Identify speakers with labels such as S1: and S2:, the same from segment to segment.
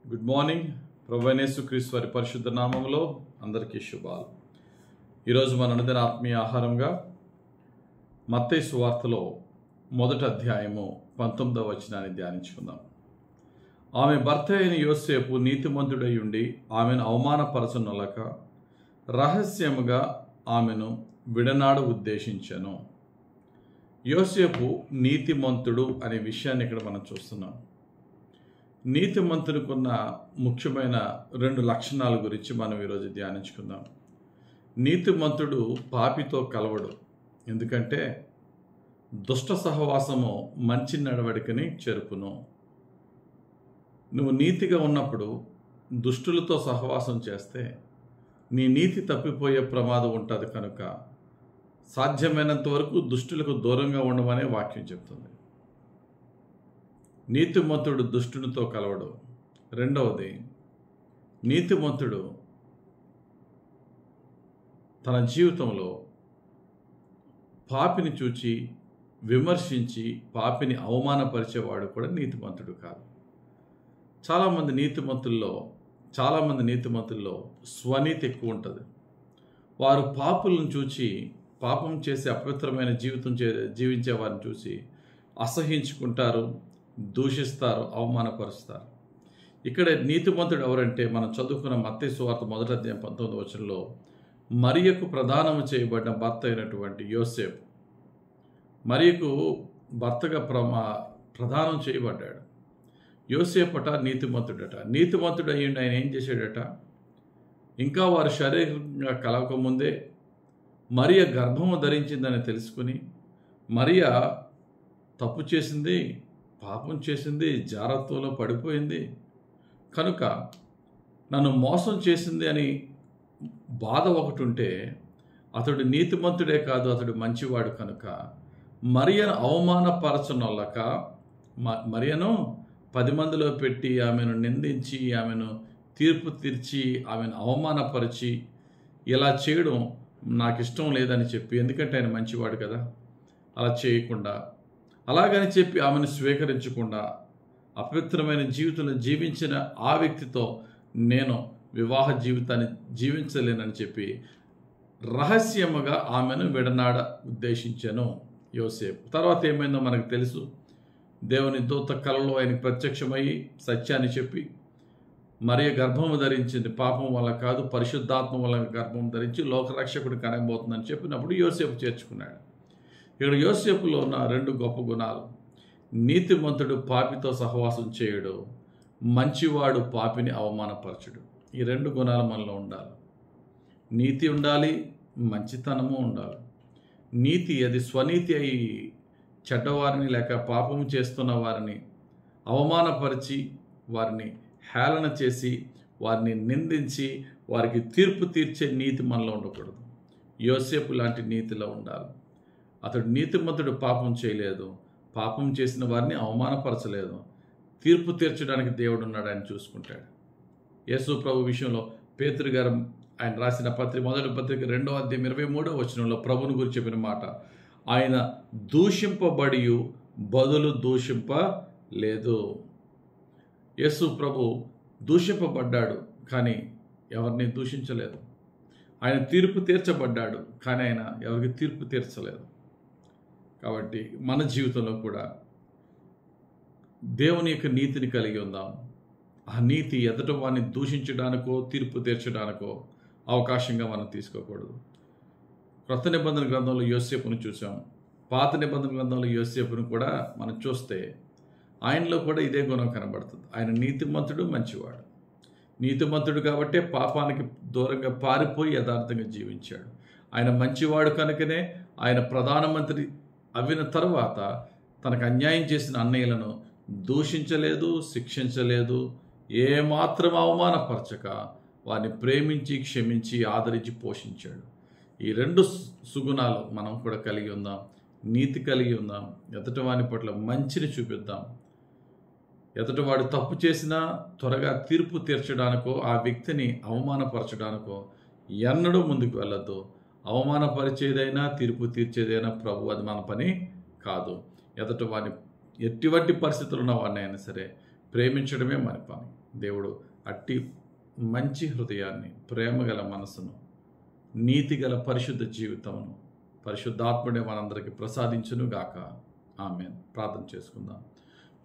S1: Good morning. ప్రభువైన యేసుక్రీస్తు వారి పరిశుద్ధ నామములో అందరికీ శుభాలు. ఈరోజు మన అనుదిన ఆత్మీయ ఆహారంగా మత్తయి సువార్తలో 1వ అధ్యాయము 19వ వచనాన్ని ధ్యానించుకుందాం. ఆమె భర్త అయిన యోసేపు నీతిమంతుడై ఉండి ఆమెను అవమానపరచనొల్లక రహస్యముగా ఆమెను విడనాడ ఉద్దేశించెను. యోసేపు నీతిమంతుడు అనే విషయాన్ని ఇక్కడ మనం చూస్తున్నాం. నీతిమంతునికున్న ముఖ్యమైన 2 లక్షణాల గురించి మనం ఈరోజు ధ్యానించుకుందాం. నీతిమంతుడు పాపితో కలవడు, ఎందుకంటే దుష్ట సహవాసము మంచి నడవడికని చెరుపును. నువ్వు నీతిగా ఉన్నప్పుడు దుష్టులతో సహవాసం చేస్తే నీ నీతి తప్పిపోయే ప్రమాదం ఉంటుంది. కనుక సాధ్యమైనంత వరకు దుష్టులకు దూరంగా ఉండమనే వాక్యం చెప్తుంది. నీతిమంతుడు దుష్టునితో కలవడు. రెండవది, నీతిమంతుడు తన జీవితంలో పాపిని చూచి విమర్శించి పాపిని అవమానపరిచేవాడు కూడా నీతిమంతుడు కాదు. చాలామంది నీతిమంతుల్లో స్వనీతి ఎక్కువ ఉంటుంది. వారు పాపులను చూచి, పాపం చేసి అపవిత్రమైన జీవితం జీవించే వారిని చూసి అసహించుకుంటారు, దూషిస్తారు, అవమానపరుస్తారు. ఇక్కడ నీతిమంతుడు ఎవరంటే మనం చదువుకున్న మత్తయి సువార్త 1వ అధ్యాయం 19వ వచనంలో మరియకు ప్రదానము చేయబడిన భర్త అయినటువంటి యోసేపు, మరియకు భర్తగా ప్రదానం చేయబడ్డాడు. యోసేపట నీతిమంతుడట. నీతిమంతుడు అయ్యిండి ఆయన ఏం చేశాడట? ఇంకా వారు శరీరంగా కలవకముందే మరియ గర్భము ధరించిందని తెలుసుకుని, మరియ తప్పు చేసింది, పాపం చేసింది, జారత్వంలో పడిపోయింది, కనుక నన్ను మోసం చేసింది అని బాధ ఒకటి ఉంటే, అతడు నీతిమంతుడే కాదు, అతడు మంచివాడు. కనుక మరియను అవమానపరచనొల్లక మరియను 10 మందిలో పెట్టి ఆమెను నిందించి, ఆమెను తీర్పు తీర్చి, ఆమెను అవమానపరిచి ఇలా చేయడం నాకు ఇష్టం లేదని చెప్పి, ఎందుకంటే ఆయన మంచివాడు కదా, అలా చేయకుండా, అలాగని చెప్పి ఆమెను స్వీకరించకుండా అపవిత్రమైన జీవితంలో జీవించిన ఆ వ్యక్తితో నేను వివాహ జీవితాన్ని జీవించలేనని చెప్పి రహస్యముగా ఆమెను విడనాడ ఉద్దేశించాను యోసేపు. తర్వాత ఏమైందో మనకు తెలుసు. దేవుని దూత కలలో ఆయనకు ప్రత్యక్షమయ్యి సత్యాన్ని చెప్పి, మరియ గర్భము ధరించింది, పాపం వల్ల కాదు పరిశుద్ధాత్మ వల్ల గర్భం ధరించి లోకరక్షకుడు కనబోతుందని చెప్పినప్పుడు యోసేపు చేర్చుకున్నాడు. ఇక్కడ యోసేపులో ఉన్న 2 గొప్ప గుణాలు. నీతిమంతుడు పాపితో సహవాసం చేయడు, మంచివాడు పాపిని అవమానపరచుడు. ఈ 2 గుణాలు మనలో ఉండాలి. నీతి ఉండాలి, మంచితనము ఉండాలి. నీతి అది స్వనీతి అయి చెడ్డవారిని లేక పాపం చేస్తున్న వారిని అవమానపరిచి, వారిని హేళన చేసి, వారిని నిందించి, వారికి తీర్పు తీర్చే నీతి మనలో ఉండకూడదు. యోసేపు లాంటి నీతిలో ఉండాలి. అతడు నీతిమంతుడు పాపం చేయలేదు, పాపం చేసిన వారిని అవమానపరచలేదు, తీర్పు తీర్చడానికి దేవుడు ఉన్నాడు, ఆయన చూసుకుంటాడు. యేసు ప్రభు విషయంలో పేతురు గారు ఆయన రాసిన మొదటి పత్రిక 2వ అధ్యాయం 23వ వచనంలో ప్రభుని గురించి చెప్పిన మాట, ఆయన దూషింపబడి బదులు దూషింపలేదు. యేసు ప్రభు దూషింపబడ్డాడు, కానీ ఎవరిని దూషించలేదు. ఆయన తీర్పు తీర్చబడ్డాడు, కానీ ఆయన ఎవరికి తీర్పు తీర్చలేదు. కాబట్టి మన జీవితంలో కూడా దేవుని యొక్క నీతిని కలిగి ఉందాం. ఆ నీతి ఎదుట వారిని దూషించడానికో తీర్పు తీర్చడానికో అవకాశంగా మనం తీసుకోకూడదు. క్రొత్త నిబంధన గ్రంథంలో యోసేపును చూసాం, పాత నిబంధన గ్రంథంలో యోసేపును కూడా మనం చూస్తే ఆయనలో కూడా ఇదే గుణం కనబడుతుంది. ఆయన నీతిమంతుడు, మంచివాడు. నీతిమంతుడు కాబట్టే పాపానికి దూరంగా పారిపోయి యథార్థంగా జీవించాడు. ఆయన మంచివాడు కనుకనే ఆయన ప్రధానమంత్రి అవిన తర్వాత తనకు అన్యాయం చేసిన అన్నయ్యలను దూషించలేదు, శిక్షించలేదు, ఏమాత్రం అవమానపరచక వారిని ప్రేమించి, క్షమించి, ఆదరించి పోషించాడు. ఈ 2 సుగుణాలు మనం కూడా కలిగి ఉందాం. నీతి కలిగి ఉందాం. ఎదుటివాని పట్ల మంచిని చూపిద్దాం. ఎదుటివాడు తప్పు చేసినా త్వరగా తీర్పు తీర్చడానికో ఆ వ్యక్తిని అవమానపరచడానికో ఎన్నడూ ముందుకు వెళ్ళొద్దు. అవమానపరిచేదైనా తీర్పు తీర్చేదైనా ప్రభు అది మన పని కాదు. ఎదుటి వారిని ఎటువంటి పరిస్థితులు ఉన్న వాడిని అయినా సరే ప్రేమించడమే మన పని. దేవుడు అట్టి మంచి హృదయాన్ని, ప్రేమగల మనసును, నీతిగల పరిశుద్ధ జీవితమును పరిశుద్ధాత్ముడే మనందరికీ ప్రసాదించును గాక. ఆమేన్. ప్రార్థన చేసుకుందాం.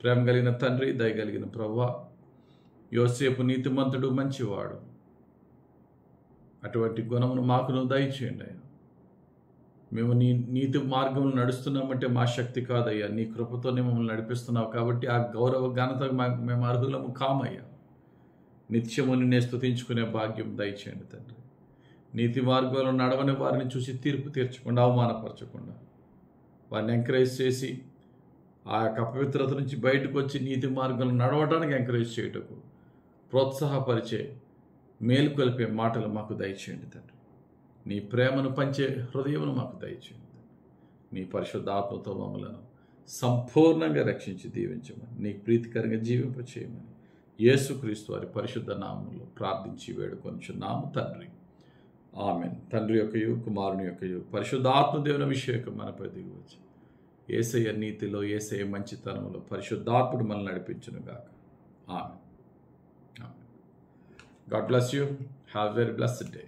S1: ప్రేమ కలిగిన తండ్రి, దయగలిగిన ప్రభువా, యోసేపు నీతిమంతుడు, మంచివాడు. అటువంటి గుణమును మాకును దయచేయండి అయ్యా. మేము నీ నీతి మార్గంలో నడుస్తున్నామంటే మా శక్తి కాదయ్యా, నీ కృపతోనే మమ్మల్ని నడిపిస్తున్నావు. కాబట్టి ఆ గౌరవ ఘనత మేము అర్హులము కామయ్యా. నిత్యము నిన్నే స్తుతించుకునే భాగ్యం దయచేయండి తండ్రి. నీతి మార్గంలో నడవని వారిని చూసి తీర్పు తీర్చకుండా, అవమానపరచకుండా, వారిని ఎంకరేజ్ చేసి ఆ యొక్క అపవిత్రత నుంచి బయటకు వచ్చి నీతి మార్గంలో నడవడానికి ఎంకరేజ్ చేయటకు, ప్రోత్సాహపరిచే, మేలుకొల్పే మాటలు మాకు దయచేయండి తండ్రి. నీ ప్రేమను పంచే హృదయమును మాకు దయచేయండి. నీ పరిశుద్ధ ఆత్మతో మమ్మలను సంపూర్ణంగా రక్షించి దీవించమని, నీకు ప్రీతికరంగా జీవింపచేయమని యేసుక్రీస్తు వారి పరిశుద్ధ నామములో ప్రార్థించి వేడుకొనుచున్నాము తండ్రి. ఆమేన్. తండ్రి యొక్కయు, కుమారుని యొక్కయు, పరిశుద్ధాత్మ దేవుని అభిషేకం మనపై దిగివచ్చి యేసయ్య నీతిలో, యేసయ్య మంచితనములో పరిశుద్ధాత్ముడు మనల్ని నడిపించును గాక. Amen. God bless you. Have a very blessed day.